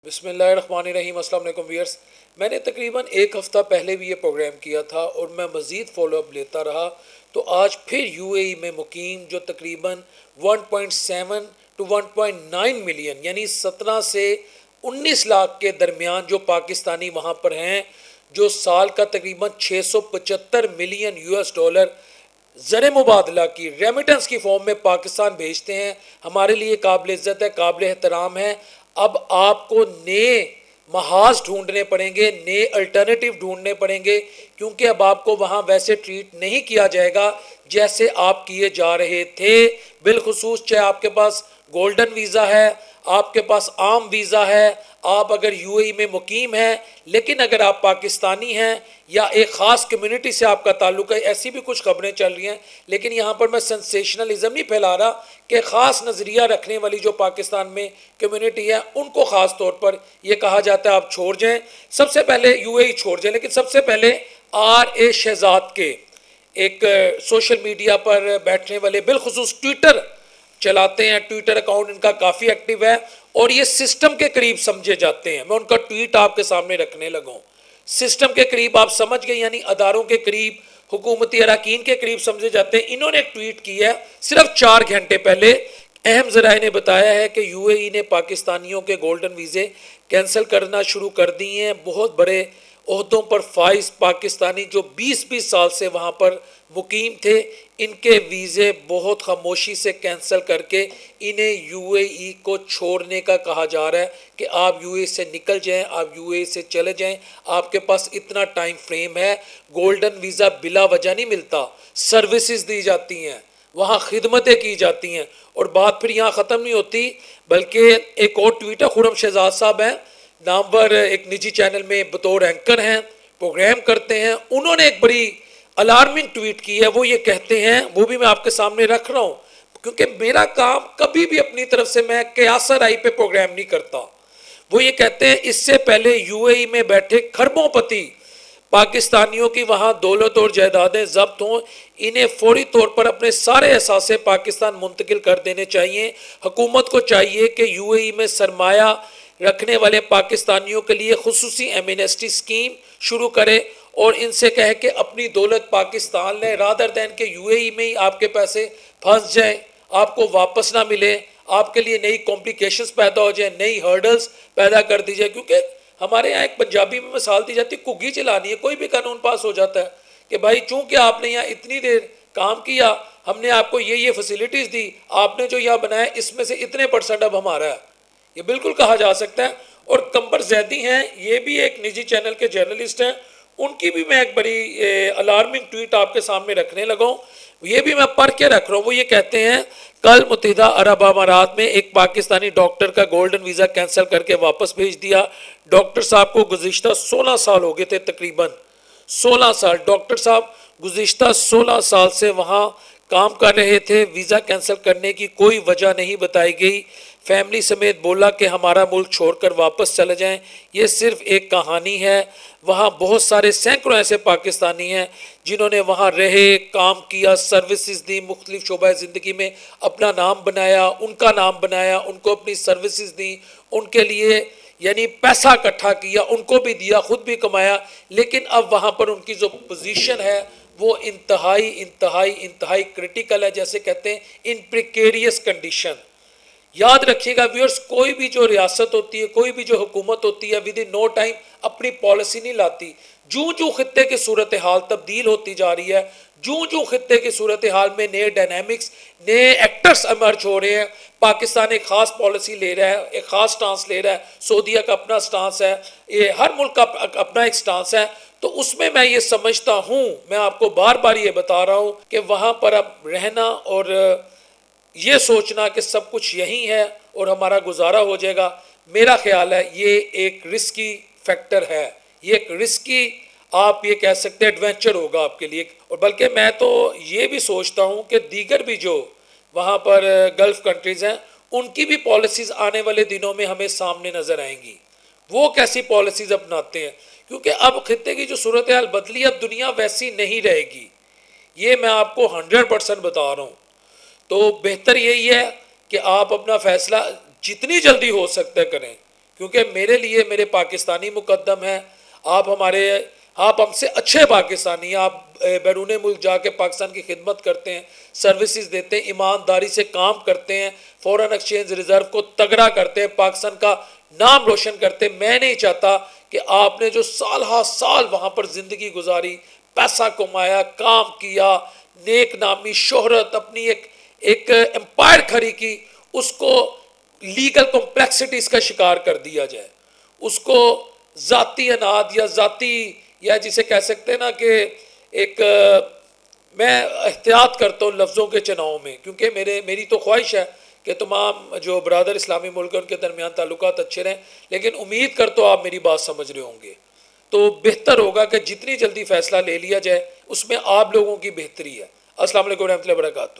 बिस्मिल्लाहिर्रहमानिर्रहीम। अस्सलाम वालेकुम व्यूअर्स। मैंने तकरीबन एक हफ़्ता पहले भी ये प्रोग्राम किया था और मैं मज़ीद फॉलोअप लेता रहा। तो आज फिर यूएई में मुकीम जो तकरीबन 1.7 टू 1.9 मिलियन यानी 17 से 19 लाख के दरमियान जो पाकिस्तानी वहाँ पर हैं, जो साल का तकरीबन 675 मिलियन यूएस डॉलर ज़र मुबादला की रेमिटेंस की फॉर्म में पाकिस्तान भेजते हैं, हमारे लिए काबिल इज़्ज़त है, काबिल एहतराम है। अब आपको नए महाज ढूंढने पड़ेंगे, नए अल्टरनेटिव ढूंढने पड़ेंगे, क्योंकि अब आपको वहाँ वैसे ट्रीट नहीं किया जाएगा जैसे आप किए जा रहे थे। बिलखुसूस चाहे आपके पास गोल्डन वीज़ा है, आपके पास आम वीज़ा है, आप अगर यूएई में मुकीम हैं, लेकिन अगर आप पाकिस्तानी हैं या एक ख़ास कम्युनिटी से आपका ताल्लुक़ है, ऐसी भी कुछ खबरें चल रही हैं। लेकिन यहाँ पर मैं सेंसेशनलिज्म नहीं फैला रहा कि ख़ास नज़रिया रखने वाली जो पाकिस्तान में कम्युनिटी है उनको ख़ास तौर पर यह कहा जाता है आप छोड़ जाएं, सबसे पहले यूएई छोड़ जाएं। लेकिन सबसे पहले RA शहजाद के एक सोशल मीडिया पर बैठने वाले, बिलखुसूस ट्विटर चलाते हैं, ट्विटर अकाउंट इनका काफ़ी एक्टिव है और ये सिस्टम के करीब समझे जाते हैं। मैं उनका ट्वीट आपके सामने रखने लगा हूँ। सिस्टम के करीब आप समझ गए, यानी अदारों के करीब, हुकूमती अरकान के करीब समझे जाते हैं। इन्होंने एक ट्वीट किया है सिर्फ 4 घंटे पहले। अहम ज़राए ने बताया है कि यूएई ने पाकिस्तानियों के गोल्डन वीज़े कैंसिल करना शुरू कर दिए हैं। बहुत बड़े ओहदों पर फाइज पाकिस्तानी जो 20-20 साल से वहाँ पर मुकीम थे, इनके वीज़े बहुत खामोशी से कैंसिल करके इन्हें यूएई को छोड़ने का कहा जा रहा है कि आप यूएई से निकल जाएं, आप यूएई से चले जाएं, आपके पास इतना टाइम फ्रेम है। गोल्डन वीज़ा बिला वजह नहीं मिलता, सर्विसेज दी जाती हैं, वहाँ खिदमतें की जाती हैं। और बात फिर यहाँ ख़त्म नहीं होती, बल्कि एक और ट्वीट है, खुर्रम शहजाद साहब हैं, नामवर एक निजी चैनल में बतौर एंकर हैं, प्रोग्राम करते हैं। उन्होंने एक बड़ी अलार्मिंग ट्वीट की है। वो ये कहते हैं, वो भी मैं आपके सामने रख रहा हूँ, क्योंकि मेरा काम कभी भी अपनी तरफ से मैं कयासर आई पे प्रोग्राम नहीं करता। वो ये कहते हैं, इससे पहले यूएई में बैठे खरबोंपति पाकिस्तानियों की वहाँ दौलत और जायदादें जब्त हों, इन्हें फौरी तौर पर अपने सारे एहसासे पाकिस्तान मुंतकिल कर देने चाहिए। हुकूमत को चाहिए कि यूएई में सरमाया रखने वाले पाकिस्तानियों के लिए खुसूसी एमनेस्टी स्कीम शुरू करे और इनसे कहे कि अपनी दौलत पाकिस्तान लें, रादर दैन के यूएई में ही आपके पैसे फंस जाएं, आपको वापस ना मिले, आपके लिए नई कॉम्प्लिकेशंस पैदा हो जाए, नई हर्डल्स पैदा कर दी जाए। क्योंकि हमारे यहाँ एक पंजाबी में मिसाल दी जाती है, कुग्गी चलानी है, कोई भी कानून पास हो जाता है कि भाई चूंकि आपने यहाँ इतनी देर काम किया, हमने आपको ये फैसिलिटीज़ दी, आपने जो यहाँ बनाया इसमें से इतने % अब हमारा है, ये बिल्कुल कहा जा सकता है। और कंबर जैदी हैं, ये भी एक निजी चैनल के जर्नलिस्ट हैं, उनकी भी मैं एक बड़ी अलार्मिंग ट्वीट आपके सामने रखने लगा हूँ, ये भी मैं पढ़ के रख रहा हूँ। वो ये कहते हैं, कल मुत्तहिदा अरब अमारात में एक पाकिस्तानी डॉक्टर का गोल्डन वीज़ा कैंसिल करके वापस भेज दिया। डॉक्टर साहब को गुज़िश्ता 16 साल हो गए थे, तकरीबन 16 साल डॉक्टर साहब गुज़िश्ता 16 साल से वहाँ काम कर रहे थे। वीज़ा कैंसिल करने की कोई वजह नहीं बताई गई। फैमिली समेत बोला कि हमारा मुल्क छोड़कर वापस चले जाएं, ये सिर्फ एक कहानी है। वहाँ बहुत सारे सैकड़ों ऐसे पाकिस्तानी हैं जिन्होंने वहाँ रहे, काम किया, सर्विसेज दी, मुख्तलिफ शोबा ज़िंदगी में अपना नाम बनाया, उनका नाम बनाया, उनको अपनी सर्विसेज दी, उनके लिए यानी पैसा इकट्ठा किया, उनको भी दिया, खुद भी कमाया। लेकिन अब वहाँ पर उनकी जो पोजीशन है वो इंतहाई इंतहाई इंतहाई क्रिटिकल है, जैसे कहते हैं इन प्रिकेरियस कंडीशन। याद रखिएगा व्यूअर्स, कोई भी जो रियासत होती है, कोई भी जो हुकूमत होती है, विद इन नो टाइम अपनी पॉलिसी नहीं लाती। जूँ जूँ खित्ते की सूरत हाल तब्दील होती जा रही है, जूँ जूँ खित्ते की सूरत हाल में नए डायनामिक्स, नए एक्टर्स इमर्ज हो रहे हैं, पाकिस्तान एक ख़ास पॉलिसी ले रहा है, एक ख़ास स्टांस ले रहा है, सऊदीया का अपना स्टांस है, ये हर मुल्क का अपना एक स्टांस है। तो उसमें मैं ये समझता हूँ, मैं आपको बार बार ये बता रहा हूँ कि वहाँ पर अब रहना और ये सोचना कि सब कुछ यही है और हमारा गुजारा हो जाएगा, मेरा ख्याल है ये एक रिस्की फैक्टर है, ये एक रिस्की, आप ये कह सकते हैं एडवेंचर होगा आपके लिए। और बल्कि मैं तो ये भी सोचता हूँ कि दीगर भी जो वहाँ पर गल्फ़ कंट्रीज़ हैं, उनकी भी पॉलिसीज़ आने वाले दिनों में हमें सामने नज़र आएंगी, वो कैसी पॉलिसीज़ अपनाते हैं। क्योंकि अब खित्ते की जो सूरत हाल बदली, अब दुनिया वैसी नहीं रहेगी, ये मैं आपको 100% बता रहा हूँ। तो बेहतर यही है कि आप अपना फ़ैसला जितनी जल्दी हो सकता है करें, क्योंकि मेरे लिए मेरे पाकिस्तानी मुकद्दम है। आप हमसे अच्छे पाकिस्तानी, आप बैरून मुल्क जाके पाकिस्तान की खिदमत करते हैं, सर्विसेज देते हैं, ईमानदारी से काम करते हैं, फॉरेन एक्सचेंज रिज़र्व को तगड़ा करते हैं, पाकिस्तान का नाम रोशन करते हैं। मैं नहीं चाहता कि आपने जो साल हा साल वहाँ पर ज़िंदगी गुजारी, पैसा कमाया, काम किया, नेक नामी, शोहरत, अपनी एक एम्पायर खड़ी की, उसको लीगल कॉम्प्लेक्सिटीज़ का शिकार कर दिया जाए, उसको ज़ाती अनाद या ज़ाती, या जिसे कह सकते हैं ना कि एक मैं एहतियात करता हूँ लफ्ज़ों के चुनाव में, क्योंकि मेरी तो ख्वाहिश है कि तमाम जो बरादर इस्लामी मुल्क हैं उनके दरमियान ताल्लुकात अच्छे रहें, लेकिन उम्मीद करता हूँ आप मेरी बात समझ रहे होंगे। तो बेहतर होगा कि जितनी जल्दी फ़ैसला ले लिया जाए, उसमें आप लोगों की बेहतरी है। अस्सलाम वालेकुम रहमतुल्लाहि व बरकातहू।